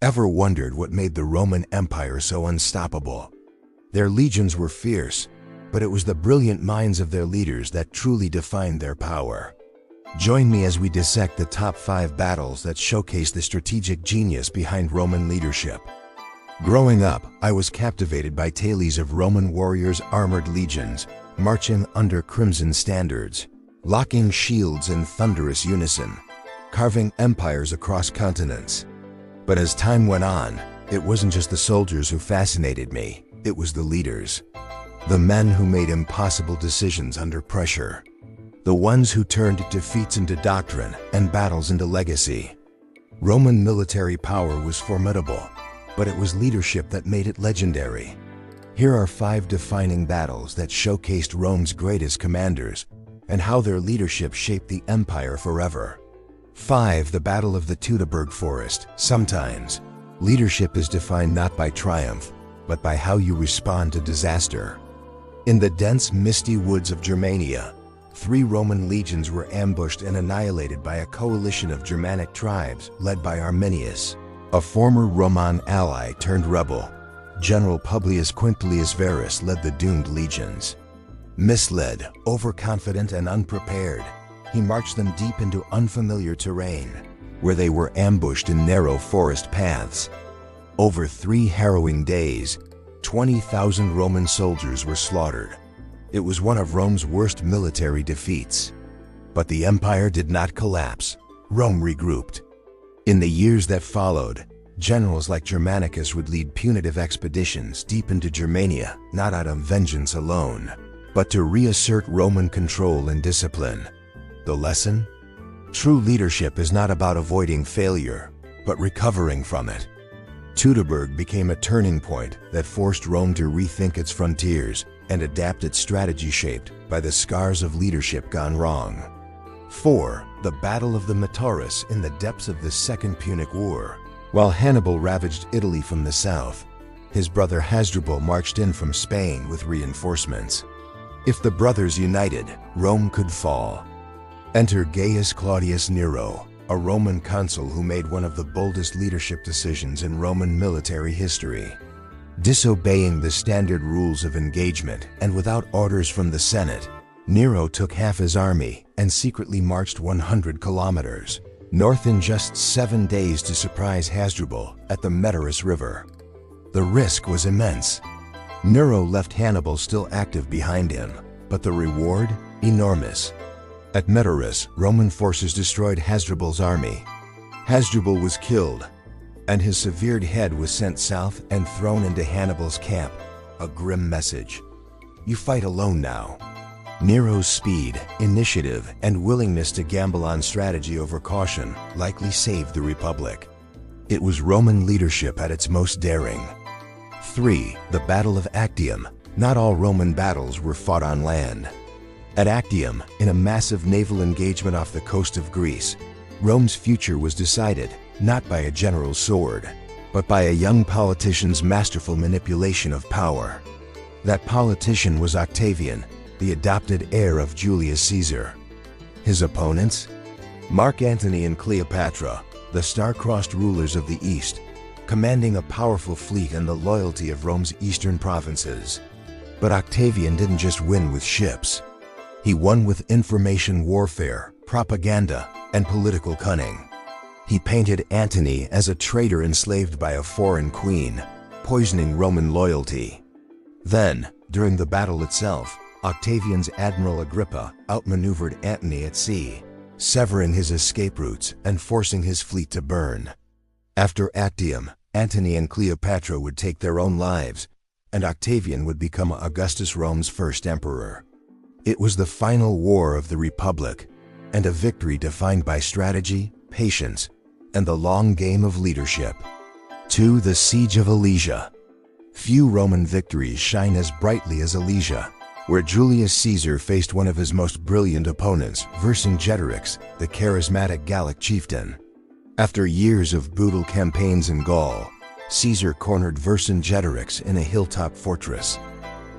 Ever wondered what made the Roman Empire so unstoppable? Their legions were fierce, but it was the brilliant minds of their leaders that truly defined their power. Join me as we dissect the top 5 battles that showcase the strategic genius behind Roman leadership. Growing up, I was captivated by tales of Roman warriors' armored legions, marching under crimson standards, locking shields in thunderous unison, carving empires across continents. But as time went on, it wasn't just the soldiers who fascinated me, it was the leaders. The men who made impossible decisions under pressure. The ones who turned defeats into doctrine and battles into legacy. Roman military power was formidable, but it was leadership that made it legendary. Here are 5 defining battles that showcased Rome's greatest commanders and how their leadership shaped the empire forever. 5. The Battle of the Teutoburg Forest. Sometimes, leadership is defined not by triumph, but by how you respond to disaster. In the dense, misty woods of Germania, 3 Roman legions were ambushed and annihilated by a coalition of Germanic tribes led by Arminius, a former Roman ally turned rebel. General Publius Quintilius Varus led the doomed legions. Misled, overconfident, and unprepared, he marched them deep into unfamiliar terrain, where they were ambushed in narrow forest paths. Over 3 harrowing days, 20,000 Roman soldiers were slaughtered. It was one of Rome's worst military defeats. But the empire did not collapse. Rome regrouped. In the years that followed, generals like Germanicus would lead punitive expeditions deep into Germania, not out of vengeance alone, but to reassert Roman control and discipline. The lesson? True leadership is not about avoiding failure, but recovering from it. Teutoburg became a turning point that forced Rome to rethink its frontiers and adapt its strategy shaped by the scars of leadership gone wrong. 4. The Battle of the Metaurus. In the depths of the Second Punic War, while Hannibal ravaged Italy from the south, his brother Hasdrubal marched in from Spain with reinforcements. If the brothers united, Rome could fall. Enter Gaius Claudius Nero, a Roman consul who made one of the boldest leadership decisions in Roman military history. Disobeying the standard rules of engagement and without orders from the Senate, Nero took half his army and secretly marched 100 kilometers north in just 7 days to surprise Hasdrubal at the Metaurus River. The risk was immense. Nero left Hannibal still active behind him, but the reward? Enormous. At Metaurus, Roman forces destroyed Hasdrubal's army. Hasdrubal was killed, and his severed head was sent south and thrown into Hannibal's camp, a grim message. You fight alone now. Nero's speed, initiative, and willingness to gamble on strategy over caution likely saved the Republic. It was Roman leadership at its most daring. 3. The Battle of Actium. Not all Roman battles were fought on land. At Actium, in a massive naval engagement off the coast of Greece, Rome's future was decided not by a general's sword, but by a young politician's masterful manipulation of power. That politician was Octavian, the adopted heir of Julius Caesar. His opponents? Mark Antony and Cleopatra, the star-crossed rulers of the East, commanding a powerful fleet and the loyalty of Rome's eastern provinces. But Octavian didn't just win with ships. He won with information warfare, propaganda, and political cunning. He painted Antony as a traitor enslaved by a foreign queen, poisoning Roman loyalty. Then, during the battle itself, Octavian's Admiral Agrippa outmaneuvered Antony at sea, severing his escape routes and forcing his fleet to burn. After Actium, Antony and Cleopatra would take their own lives, and Octavian would become Augustus, Rome's first emperor. It was the final war of the Republic, and a victory defined by strategy, patience, and the long game of leadership. 2. The Siege of Alesia. Few Roman victories shine as brightly as Alesia, where Julius Caesar faced one of his most brilliant opponents, Vercingetorix, the charismatic Gallic chieftain. After years of brutal campaigns in Gaul, Caesar cornered Vercingetorix in a hilltop fortress.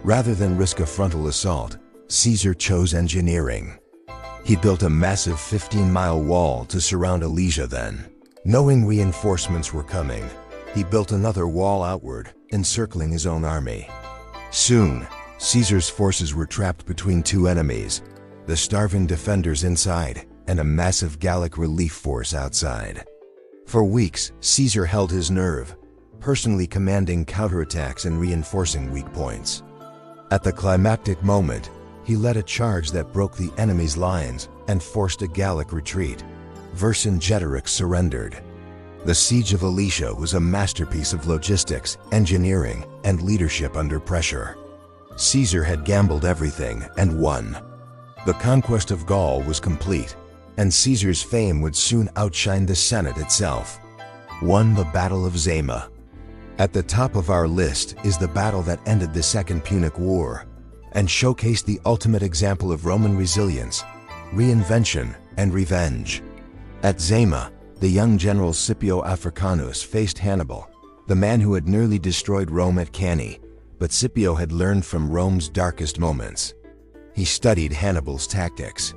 Rather than risk a frontal assault, Caesar chose engineering. He built a massive 15-mile wall to surround Alesia then. Knowing reinforcements were coming, he built another wall outward, encircling his own army. Soon, Caesar's forces were trapped between two enemies, the starving defenders inside and a massive Gallic relief force outside. For weeks, Caesar held his nerve, personally commanding counterattacks and reinforcing weak points. At the climactic moment, he led a charge that broke the enemy's lines and forced a Gallic retreat. Vercingetorix surrendered. The siege of Alesia was a masterpiece of logistics, engineering, and leadership under pressure. Caesar had gambled everything and won. The conquest of Gaul was complete, and Caesar's fame would soon outshine the Senate itself. 1. The Battle of Zama. At the top of our list is the battle that ended the Second Punic War and showcased the ultimate example of Roman resilience, reinvention, and revenge. At Zama, the young general Scipio Africanus faced Hannibal, the man who had nearly destroyed Rome at Cannae, but Scipio had learned from Rome's darkest moments. He studied Hannibal's tactics.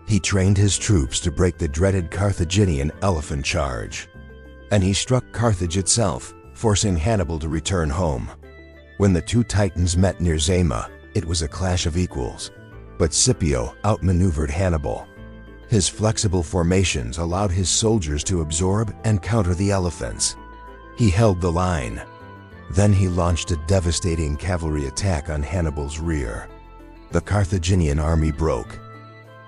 He trained his troops to break the dreaded Carthaginian elephant charge. And he struck Carthage itself, forcing Hannibal to return home. When the two titans met near Zama, it was a clash of equals. But Scipio outmaneuvered Hannibal. His flexible formations allowed his soldiers to absorb and counter the elephants. He held the line. Then he launched a devastating cavalry attack on Hannibal's rear. The Carthaginian army broke.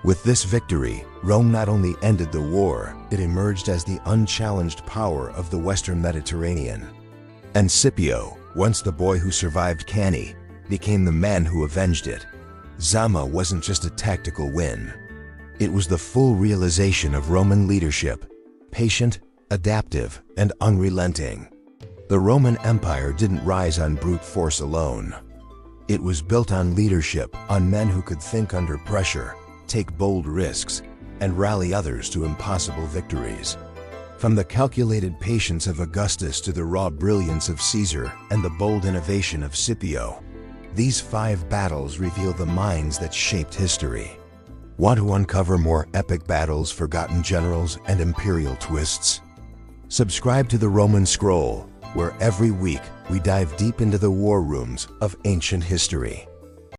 With this victory, Rome not only ended the war, it emerged as the unchallenged power of the Western Mediterranean. And Scipio, once the boy who survived Cannae, became the man who avenged it. Zama wasn't just a tactical win. It was the full realization of Roman leadership, patient, adaptive, and unrelenting. The Roman Empire didn't rise on brute force alone. It was built on leadership, on men who could think under pressure, take bold risks, and rally others to impossible victories. From the calculated patience of Augustus to the raw brilliance of Caesar and the bold innovation of Scipio, these 5 battles reveal the minds that shaped history. Want to uncover more epic battles, forgotten generals, and imperial twists? Subscribe to the Roman Scroll, where every week we dive deep into the war rooms of ancient history.